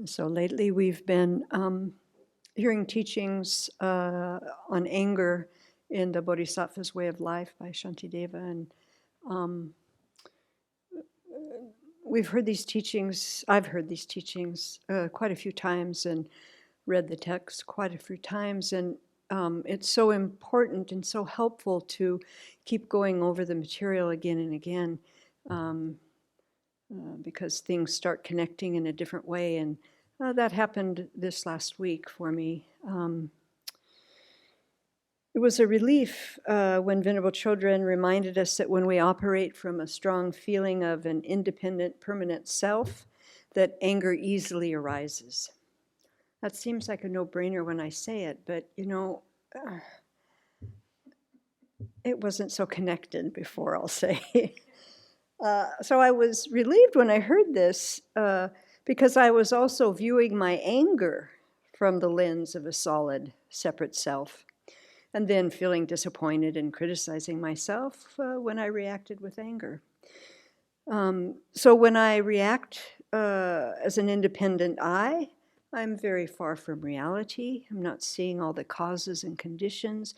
So lately we've been hearing teachings on anger in the Bodhisattva's Way of Life by Shantideva, and um, we've heard these teachings, I've heard these teachings quite a few times and read the text quite a few times, and it's so important and so helpful to keep going over the material again and again, because things start connecting in a different way, and that happened this last week for me. It was a relief when Venerable Children reminded us that when we operate from a strong feeling of an independent, permanent self, that anger easily arises. That seems like a no-brainer when I say it, but it wasn't so connected before, I'll say. So I was relieved when I heard this because I was also viewing my anger from the lens of a solid, separate self, and then feeling disappointed and criticizing myself when I reacted with anger. So when I react as an independent I'm very far from reality. I'm not seeing all the causes and conditions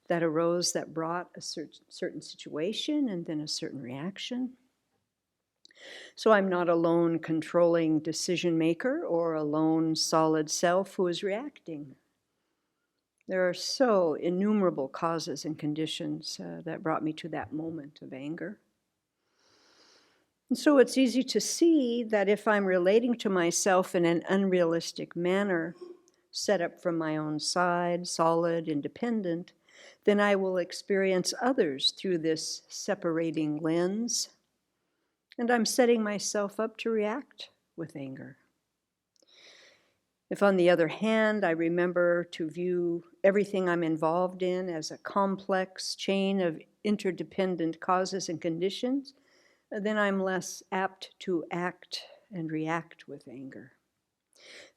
that arose that brought a certain situation and then a certain reaction. So I'm not a lone controlling decision maker or a lone solid self who is reacting. There are so innumerable causes and conditions that brought me to that moment of anger. And so it's easy to see that if I'm relating to myself in an unrealistic manner, set up from my own side, solid, independent, then I will experience others through this separating lens, and I'm setting myself up to react with anger. If, on the other hand, I remember to view everything I'm involved in as a complex chain of interdependent causes and conditions, then I'm less apt to act and react with anger.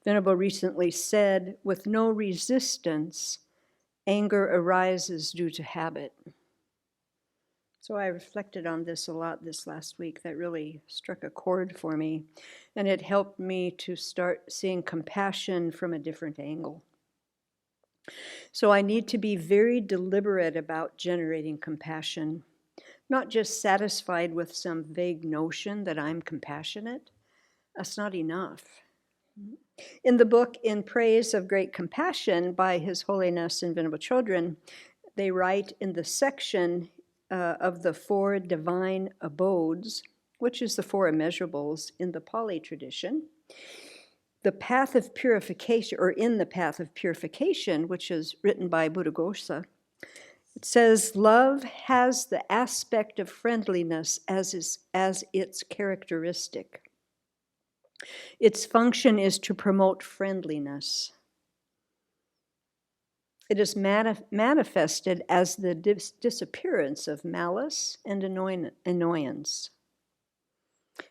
Venerable recently said, with no resistance, anger arises due to habit. So I reflected on this a lot this last week. That really struck a chord for me. And it helped me to start seeing compassion from a different angle. So I need to be very deliberate about generating compassion, not just satisfied with some vague notion that I'm compassionate. That's not enough. In the book In Praise of Great Compassion by His Holiness and Venerable Children, they write in the section of the four divine abodes, which is the four immeasurables in the Pali tradition, the path of purification, or in the path of purification, which is written by Buddhaghosa, it says, love has the aspect of friendliness as its characteristic. Its function is to promote friendliness. It is manifested as the disappearance of malice and annoyance.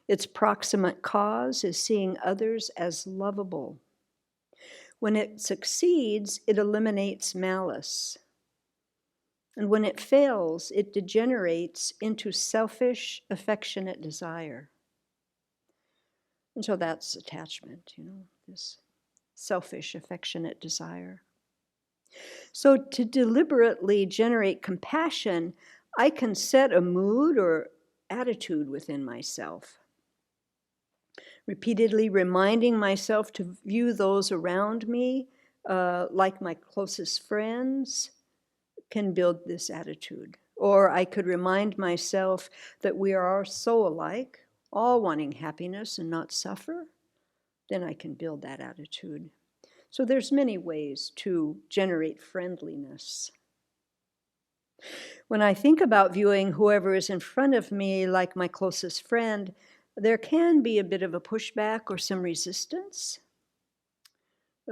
Its proximate cause is seeing others as lovable. When it succeeds, it eliminates malice. And when it fails, it degenerates into selfish, affectionate desire. And so that's attachment, this selfish, affectionate desire. So to deliberately generate compassion, I can set a mood or attitude within myself, repeatedly reminding myself to view those around me like my closest friends can build this attitude. Or I could remind myself that we are so alike, all wanting happiness and not suffer. Then I can build that attitude. So there's many ways to generate friendliness. When I think about viewing whoever is in front of me like my closest friend, there can be a bit of a pushback or some resistance.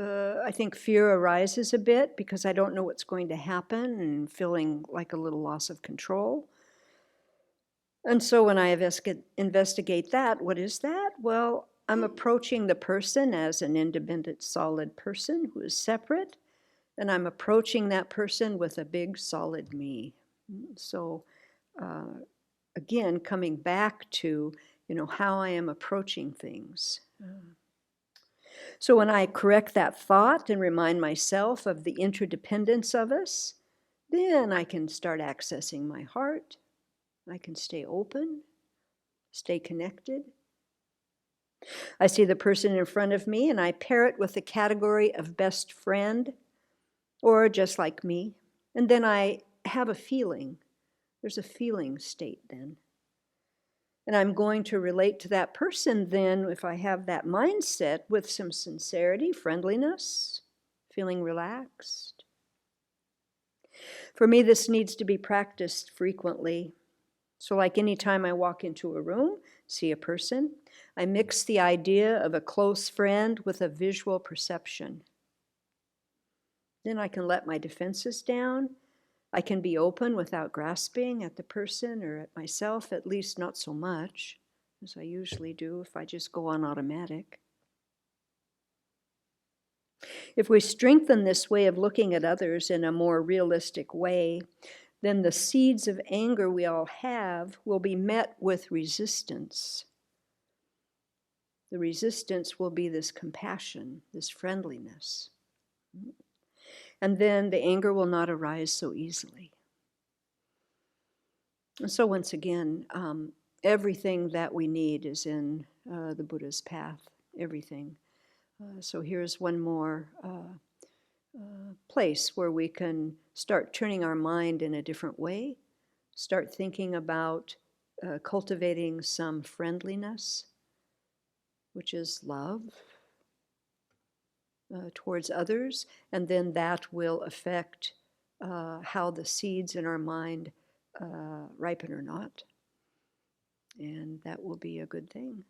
I think fear arises a bit because I don't know what's going to happen and feeling like a little loss of control. And so when I investigate that, what is that? Well, I'm approaching the person as an independent, solid person who is separate, and I'm approaching that person with a big, solid me. So again, coming back to, how I am approaching things. So when I correct that thought and remind myself of the interdependence of us, then I can start accessing my heart. I can stay open, stay connected. I see the person in front of me and I pair it with the category of best friend or just like me. And then I have a feeling. There's a feeling state then. And I'm going to relate to that person then, if I have that mindset, with some sincerity, friendliness, feeling relaxed. For me, this needs to be practiced frequently. So like any time I walk into a room, see a person, I mix the idea of a close friend with a visual perception. Then I can let my defenses down. I can be open without grasping at the person or at myself, at least not so much as I usually do if I just go on automatic. If we strengthen this way of looking at others in a more realistic way, then the seeds of anger we all have will be met with resistance. The resistance will be this compassion, this friendliness. And then the anger will not arise so easily. And so once again, everything that we need is in the Buddha's path, everything. So here's one more place where we can start turning our mind in a different way, start thinking about cultivating some friendliness, which is love towards others, and then that will affect how the seeds in our mind ripen or not. And that will be a good thing.